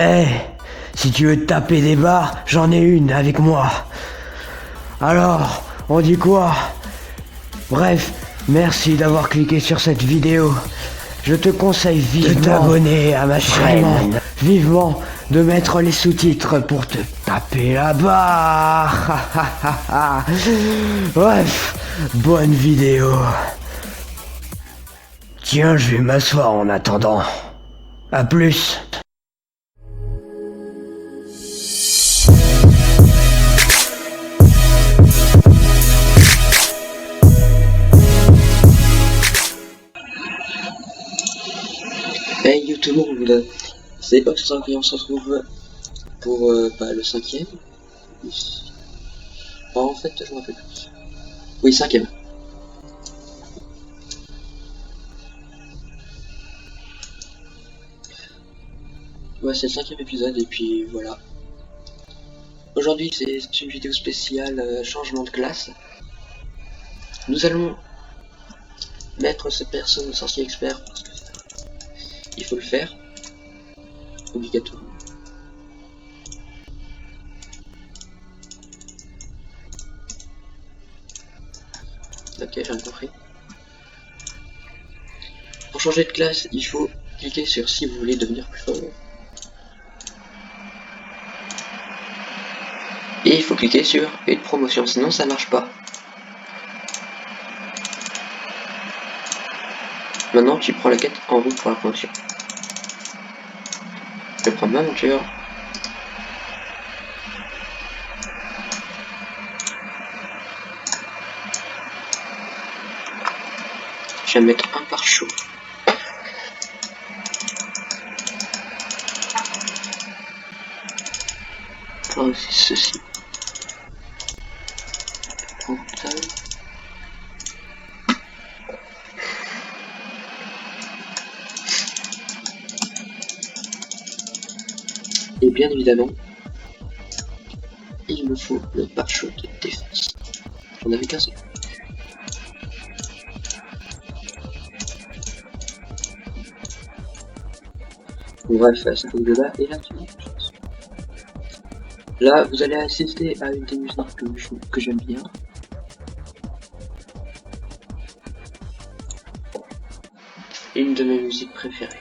Eh, si tu veux te taper des barres, j'en ai une avec moi. Alors, on dit quoi? Bref, merci d'avoir cliqué sur cette vidéo. Je te conseille vivement de t'abonner à ma chaîne. Vivement de mettre les sous-titres pour te taper la barre. Bref, bonne vidéo. Tiens, je vais m'asseoir en attendant. À plus. Hey yo tout le monde, c'est Ox et on se retrouve pour le 5e. Enfin, en fait, je me rappelle plus. Oui, 5e. Ouais, c'est le 5e épisode et puis voilà. Aujourd'hui, c'est une vidéo spéciale changement de classe. Nous allons mettre cette personne au sorcier expert parce que il faut le faire obligatoirement. Ok, j'ai rien compris. Pour changer de classe, il faut cliquer sur si vous voulez devenir plus fort. Et il faut cliquer sur une promotion, sinon ça marche pas. Maintenant, tu prends la quête en route pour la promotion. Je vais prendre ma monture. Je vais mettre un pare-chaud. Aussi ceci. Portal. Et bien évidemment, il me faut le pare-chaud de défense. J'en avais qu'un seul. Bref, ça fait de là et là tu vois. Là, vous allez assister à une des musiques que j'aime bien. Une de mes musiques préférées.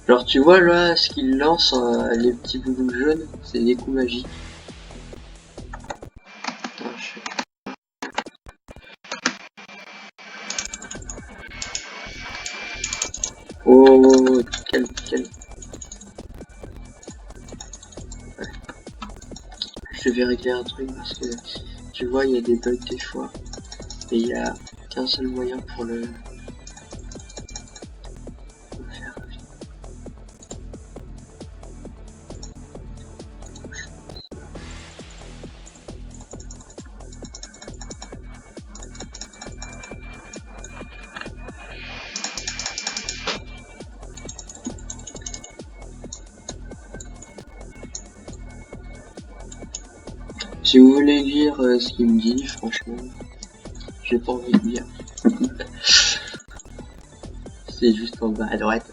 Alors tu vois là, ce qu'il lance, les petits boulots jaunes, c'est des coups magiques. Attends, oh, quel... Ouais. Je vais régler un truc parce que tu vois, il y a des bugs des fois. Et il y a qu'un seul moyen pour le faire. Si vous voulez lire ce qu'il me dit, franchement, j'ai pas envie de lire. C'est juste en bas à droite.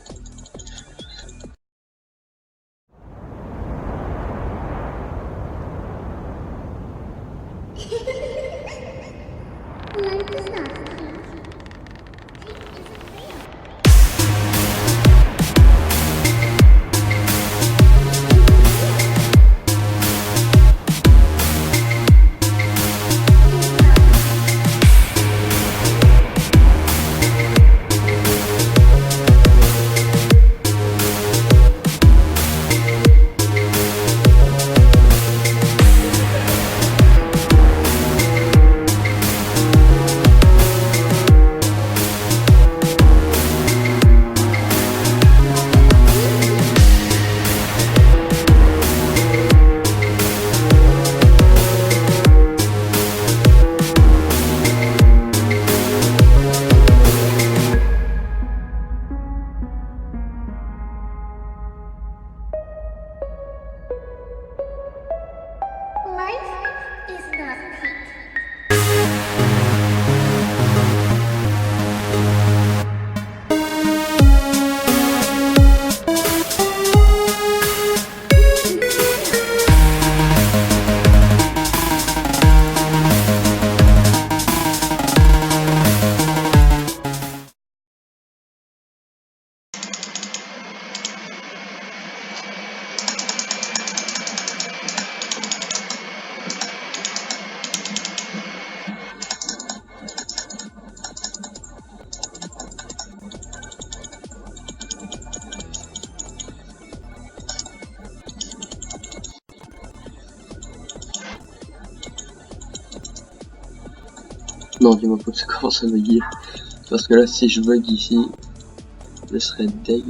Non, dis-moi pas que ça commence à bugger. Parce que là, si je bug ici, je serais deg.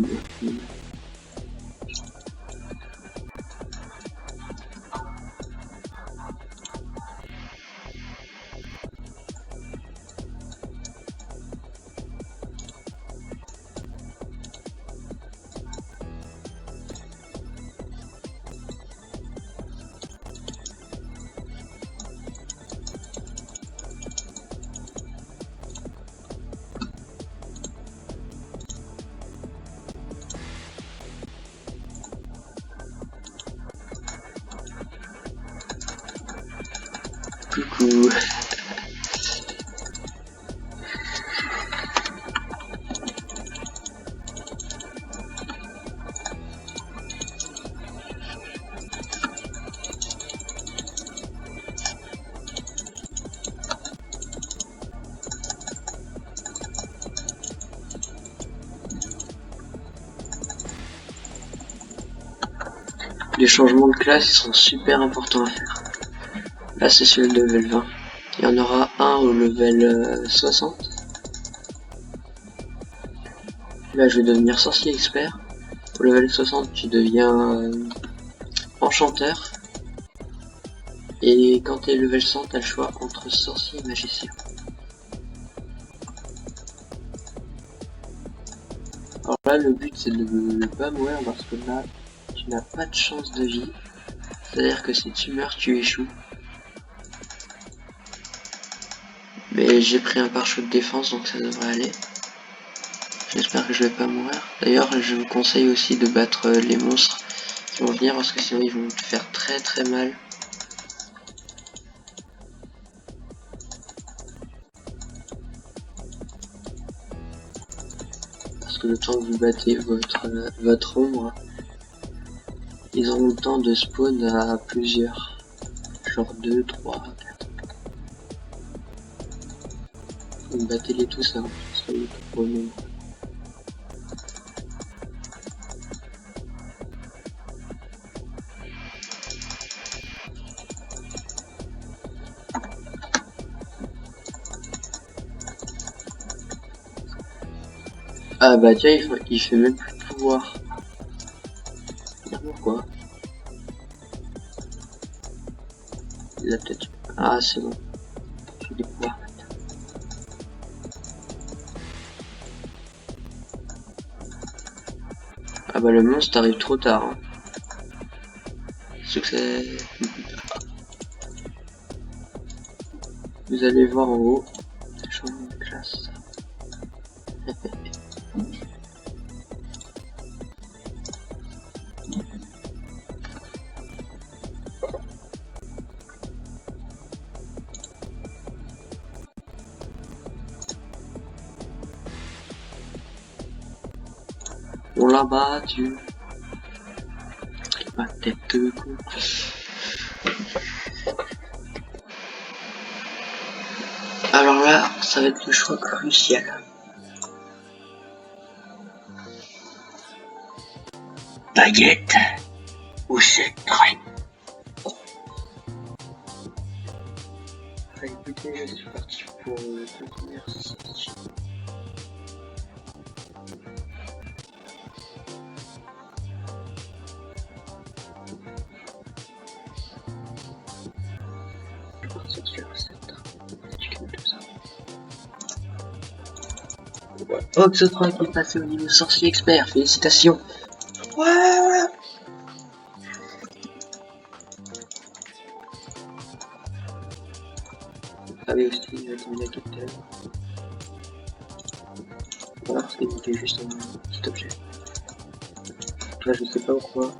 Coucou. Les changements de classe sont super importants à faire. Là c'est sur le level 20. Il y en aura un au level 60. Là je vais devenir sorcier expert. Au level 60 tu deviens enchanteur. Et quand t'es level 100 t'as le choix entre sorcier et magicien. Alors là le but c'est de ne pas mourir parce que là tu n'as pas de chance de vie. C'est-à-dire que si tu meurs tu échoues. Mais j'ai pris un pare-choc de défense donc ça devrait aller. J'espère que je vais pas mourir. D'ailleurs je vous conseille aussi de battre les monstres qui vont venir parce que sinon ils vont te faire très très mal. Parce que le temps que vous battez votre ombre, ils auront le temps de spawn à plusieurs. Genre 2, 3, 4. Donc battez-les tous avant que ce soit trop nombre. Ah bah tiens, il fait même plus de pouvoir. Pourquoi? Il a peut-être... Ah c'est bon. J'ai des pouvoirs maintenant. Ah bah le monstre arrive trop tard. Hein. Succès. Vous allez voir en haut. Changement de classe. On l'a battu. Ma tête de con. Alors là, ça va être le choix crucial. Baguette ou sceptre. Écoutez, je suis parti pour la première session. Je vais partir sur le sceptre. Tu calmes tout ça. Oxotron qui est passé au niveau sorcier expert, félicitations. Ouais. Allez aussi, il va terminer la capitaine. Voilà, parce qu'il était juste un petit objet. Là, je sais pas pourquoi.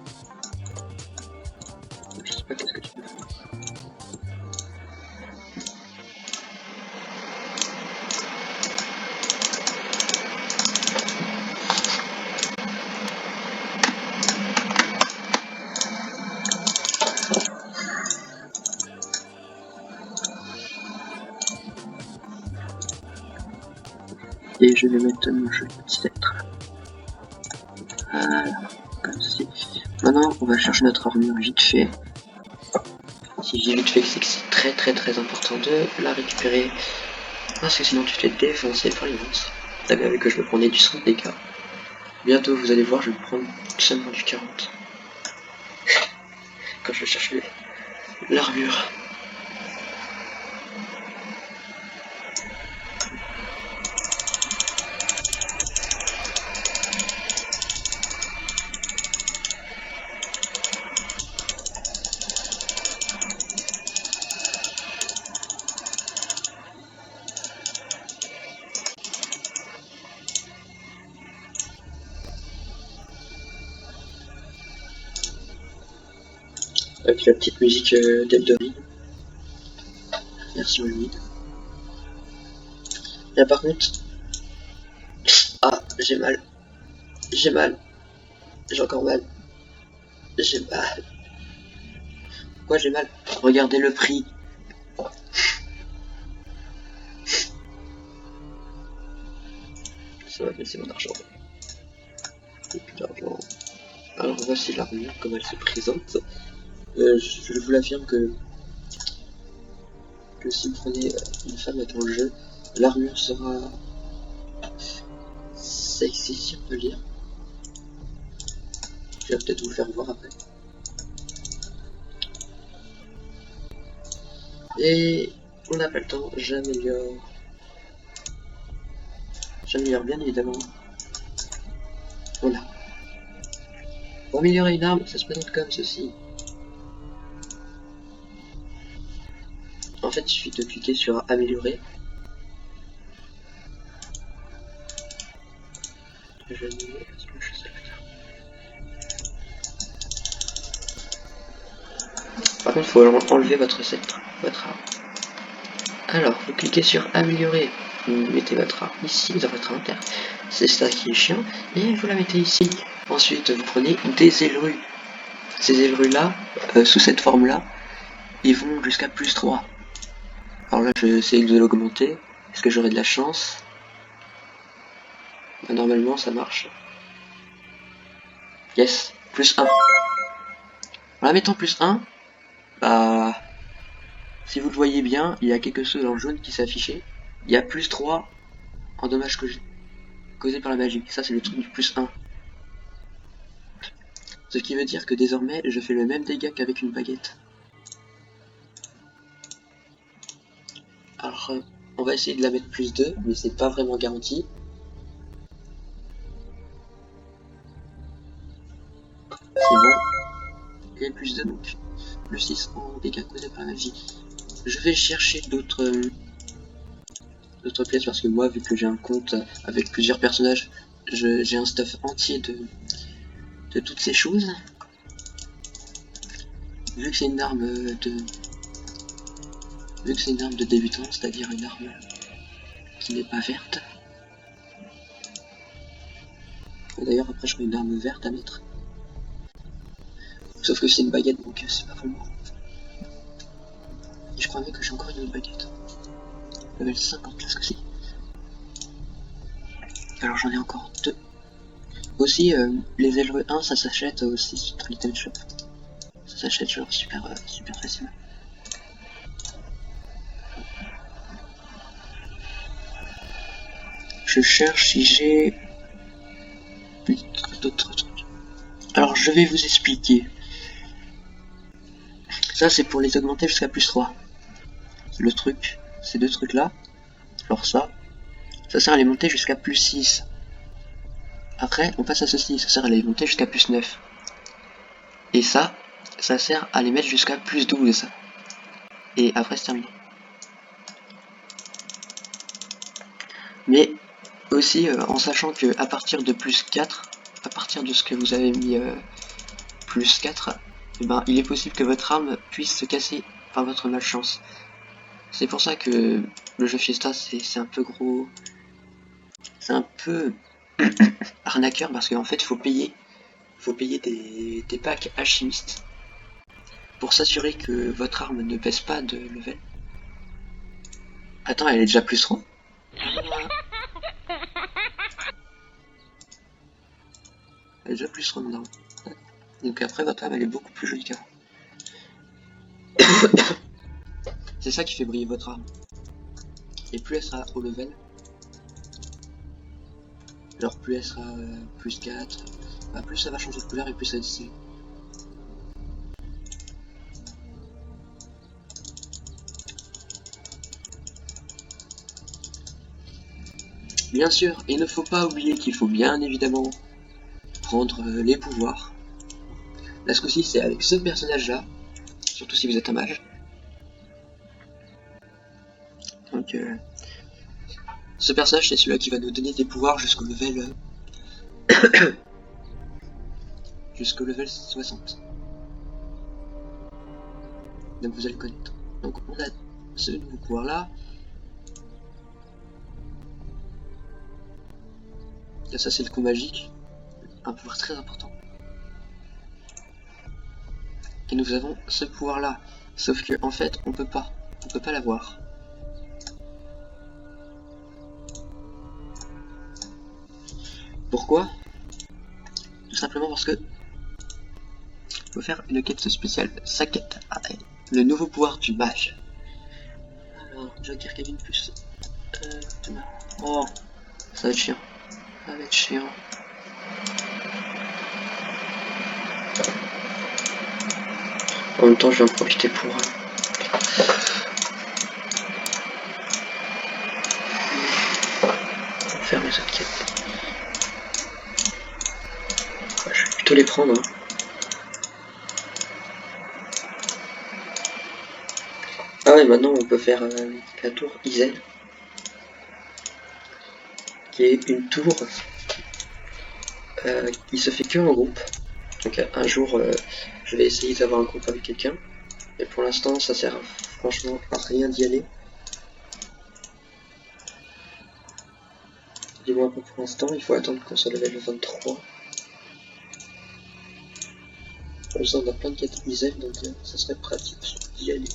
Je sais pas qu'est-ce que tu peux faire. Et je vais mettre mon jeu de sceptre. Voilà, comme ceci. Maintenant, on va chercher notre armure vite fait. Si j'ai vite fait, c'est que c'est très important de la récupérer. Parce que sinon tu te fais défoncer par les monstres. T'as bien vu que je me prenais du 100 dégâts. Bientôt vous allez voir, je vais me prendre seulement du 40. Quand je vais chercher l'armure. Avec la petite musique d'Elden Ring, version humide. Là par contre, ah j'ai mal, j'ai mal, j'ai encore mal, j'ai mal. Pourquoi j'ai mal? Regardez le prix. Ça va baisser mon argent. Et plus d'argent. Alors voici l'armure comme elle se présente. Je vous l'affirme que si vous prenez une femme dans le jeu, l'armure sera sexy si on peut le dire. Je vais peut-être vous le faire voir après. Et on n'a pas le temps, j'améliore bien évidemment. Voilà. Pour améliorer une arme, ça se présente comme ceci. En fait, il suffit de cliquer sur améliorer. Par contre, il faut enlever votre sceptre, votre arme. Alors, vous cliquez sur améliorer. Vous mettez votre arme ici dans votre inventaire. C'est ça qui est chiant. Et vous la mettez ici. Ensuite, vous prenez des ailerus. Ces ailerus-là, sous cette forme-là, ils vont jusqu'à plus 3. Alors là, je vais essayer de l'augmenter. Est-ce que j'aurai de la chance? Bah, normalement, ça marche. Yes, plus 1. En la mettant plus 1, bah, si vous le voyez bien, il y a quelque chose en jaune qui s'affichait. Il y a plus 3 en dommages causés par la magie. Ça, c'est le truc du plus 1. Ce qui veut dire que désormais, je fais le même dégât qu'avec une baguette. Alors, on va essayer de la mettre plus 2, mais c'est pas vraiment garanti. C'est bon. Et plus 2, donc plus 6 en dégâts causés par la magie. Je vais chercher d'autres pièces parce que moi, vu que j'ai un compte avec plusieurs personnages, j'ai un stuff entier de toutes ces choses. Vu que c'est une arme de débutant, c'est-à-dire une arme qui n'est pas verte. D'ailleurs après j'aurai une arme verte à mettre. Sauf que c'est une baguette donc c'est pas vraiment. Et je crois même que j'ai encore une autre baguette. Level 50 là ce que c'est. Alors j'en ai encore 2. Aussi les ailerus 1 ça s'achète aussi sur l'item shop. Ça s'achète genre super facilement. Je cherche si j'ai d'autres trucs. Alors je vais vous expliquer. Ça c'est pour les augmenter jusqu'à plus 3. Le truc, ces deux trucs là. Alors ça sert à les monter jusqu'à plus 6. Après on passe à ceci, ça sert à les monter jusqu'à plus 9. Et ça sert à les mettre jusqu'à plus 12. Et après c'est terminé. Mais aussi en sachant que à partir de plus 4, à partir de ce que vous avez mis plus 4, et ben, il est possible que votre arme puisse se casser par votre malchance. C'est pour ça que le jeu Fiesta c'est un peu gros. C'est un peu arnaqueur parce qu'en fait il faut payer des packs alchimistes pour s'assurer que votre arme ne baisse pas de level. Attends, elle est déjà plus 3. Elle est déjà plus 3 mon arme. Donc après votre arme elle est beaucoup plus jolie qu'avant. C'est ça qui fait briller votre arme. et plus elle sera au level. Alors plus elle sera plus 4, bah, plus ça va changer de couleur et plus ça va être stylé. Bien sûr, il ne faut pas oublier qu'il faut bien évidemment prendre les pouvoirs. Là ce coup-ci c'est avec ce personnage là, surtout si vous êtes un mage. Donc ce personnage c'est celui-là qui va nous donner des pouvoirs jusqu'au level jusqu'au level 60. Donc vous allez connaître. Donc on a ce nouveau pouvoir là. Et ça c'est le coup magique, un pouvoir très important. Et nous avons ce pouvoir là, sauf que en fait on peut pas l'avoir. Pourquoi? Tout simplement parce que faut faire une quête spéciale, sa quête, le nouveau pouvoir du mage. Alors, Joker Cabine plus oh, ça va être chiant. Ça va être chiant. En même temps, je vais en profiter pour faire mes autres quêtes. Ouais, je vais plutôt les prendre. Hein. Ah ouais, maintenant on peut faire la tour Isel, qui est une tour qui se fait que en groupe. Donc un jour, je vais essayer d'avoir un groupe avec quelqu'un. Et pour l'instant, ça sert franchement à rien d'y aller. Dis-moi pour l'instant, il faut attendre qu'on soit level 23. Comme ça, on a plein de quêtes Isel, donc ça serait pratique d'y aller.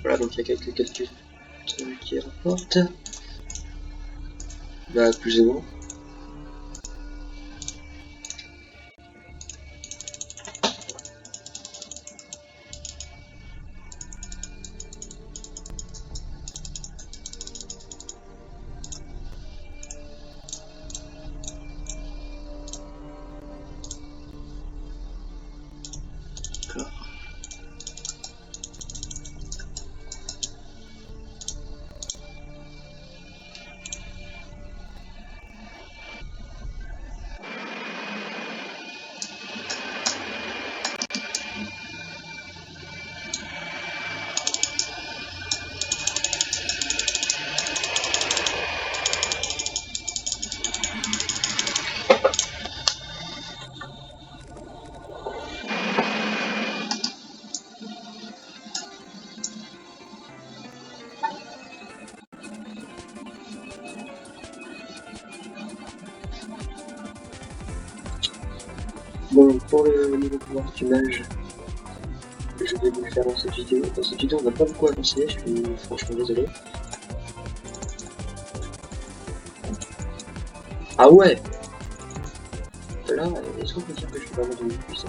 Voilà, donc il y a quelques calculs qui rapportent. Bah, plus ou moins. D'accord. Bon, pour le niveau pouvoir du mage, je vais vous le faire dans cette vidéo. Dans cette vidéo, on n'a pas beaucoup avancé, je suis franchement désolé. Ah ouais! Là, est-ce qu'on peut dire que je suis vraiment devenu puissant?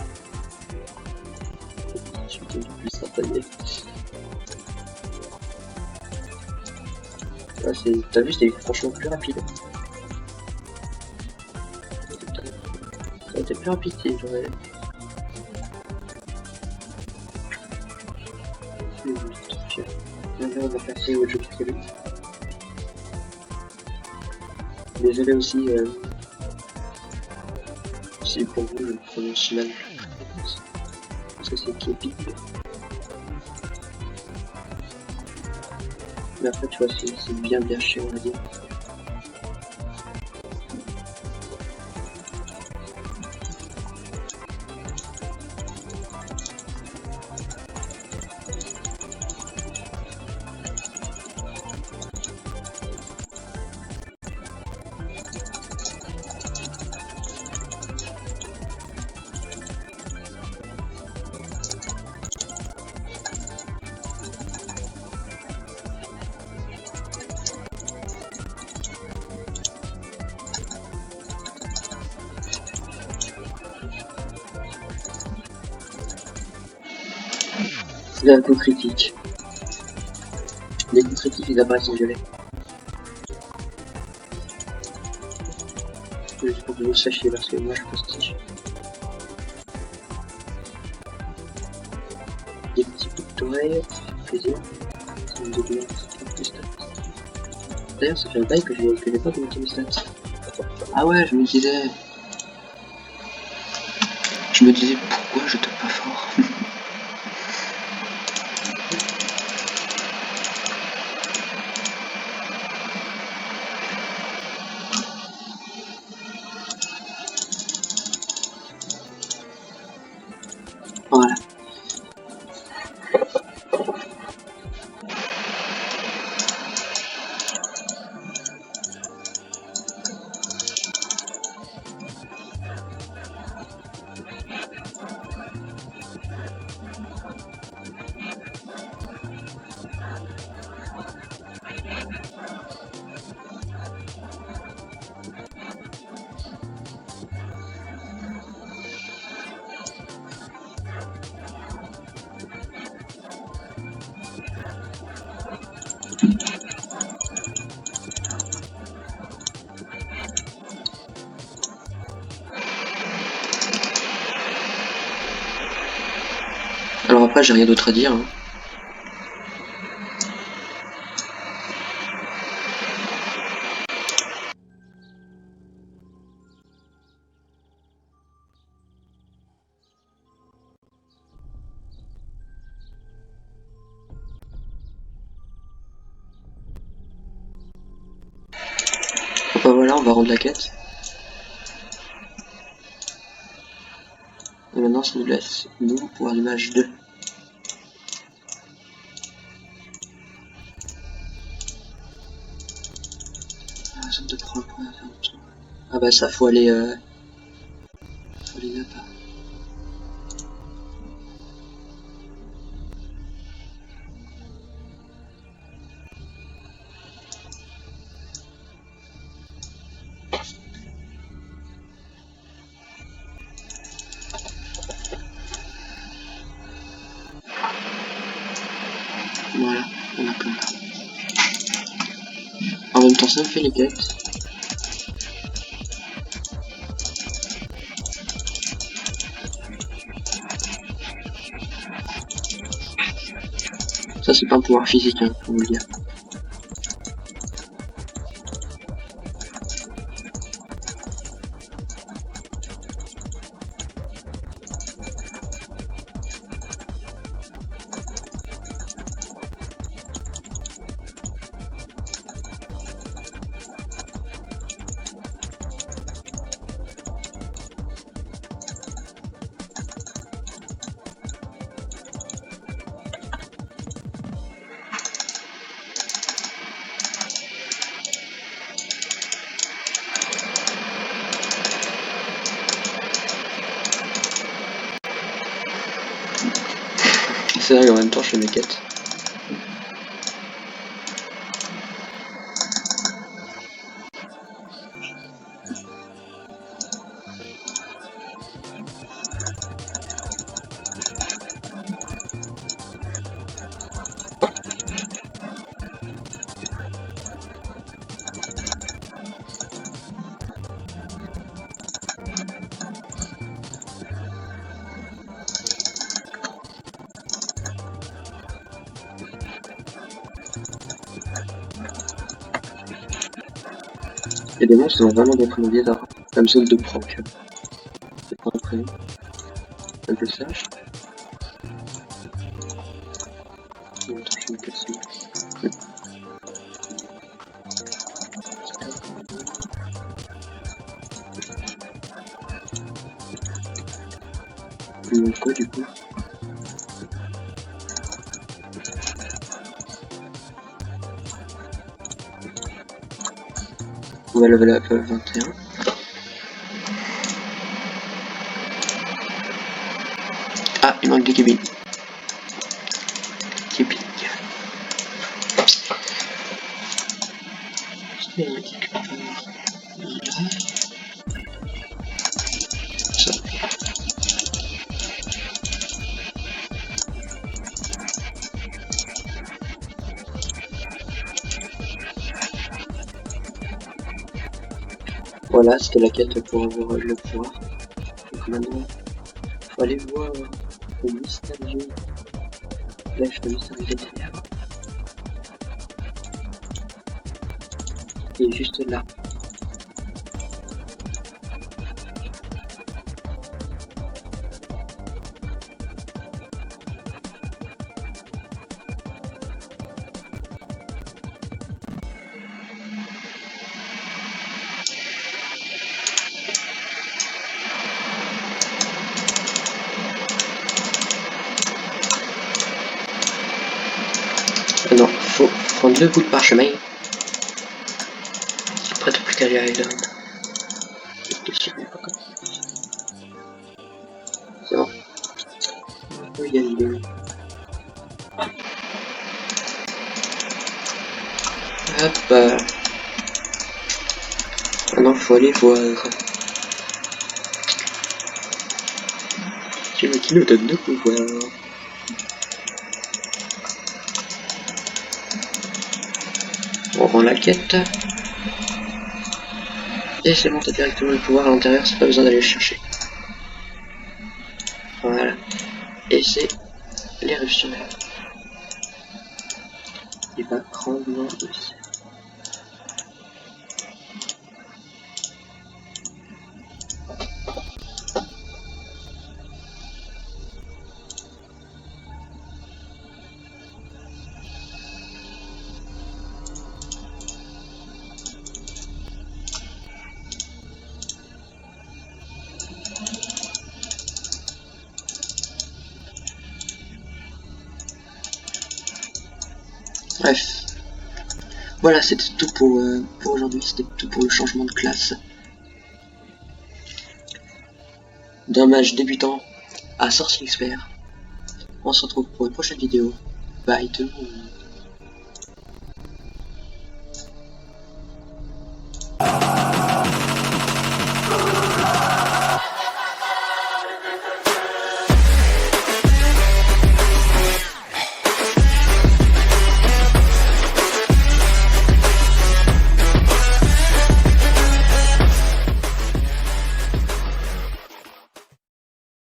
Je suis devenu puissant, ça y est. Là, t'as vu, c'était franchement plus rapide. Ça a été plus rapide si j'aurais... On va passer au jeu qui est. Désolé aussi si pour vous je prononce mal, parce que c'est épique. Mais après tu vois c'est bien gâché on va dire. D'un coup critique. Les coups critiques, ils apparaissent en violet. Juste pour que vous le sachiez, parce que moi je prestige. Des petits bouts d'oreille, ça fait plaisir. Ça me donne des stats. D'ailleurs, ça fait un bail que je n'ai pas commenté mes stats. Ah ouais, je me disais pourquoi je tape pas fort. Voilà. Alors après, j'ai rien d'autre à dire. Hein. Enfin voilà, on va rendre la quête. Et maintenant, ça nous laisse, nous, pour l'image 2. Ah, zone de prendre. Ah bah ça, faut aller là-bas. Voilà, on a comme là. En même temps, ça me fait les quêtes. Ça, c'est pas un pouvoir physique, hein, faut vous le dire. C'est vrai qu'en même temps, je fais mes quêtes. Il y a des monstres qui ont vraiment des prénoms bizarres. Comme celle de Proc. C'est pas un prénom. Un peu sage. En même temps, je vais me casser. Il manque quoi du coup? On va level up 21. Ah, il manque des cabines. Cabine. Ça. Voilà, c'était la quête pour avoir le pouvoir. Donc maintenant, faut aller voir le mystérieux. Lèche le mystérieux des ténèbres. Il est juste là. Non, faut prendre 2 bouts de parchemin. Après, t'as plus qu'à aller à Island. C'est bon. Oui, il y a une gueule. Hop. Maintenant, faut aller voir. Tu veux qu'il nous donne de pouvoir. On rend la quête. Et c'est bon, t'as directement le pouvoir à l'intérieur, c'est pas besoin d'aller le chercher. Voilà. Et c'est l'éruptionnel. Il va trembler aussi. Bref. Voilà, c'était tout pour aujourd'hui, c'était tout pour le changement de classe. D'un mage débutant à sorcier expert. On se retrouve pour une prochaine vidéo. Bye tout le monde.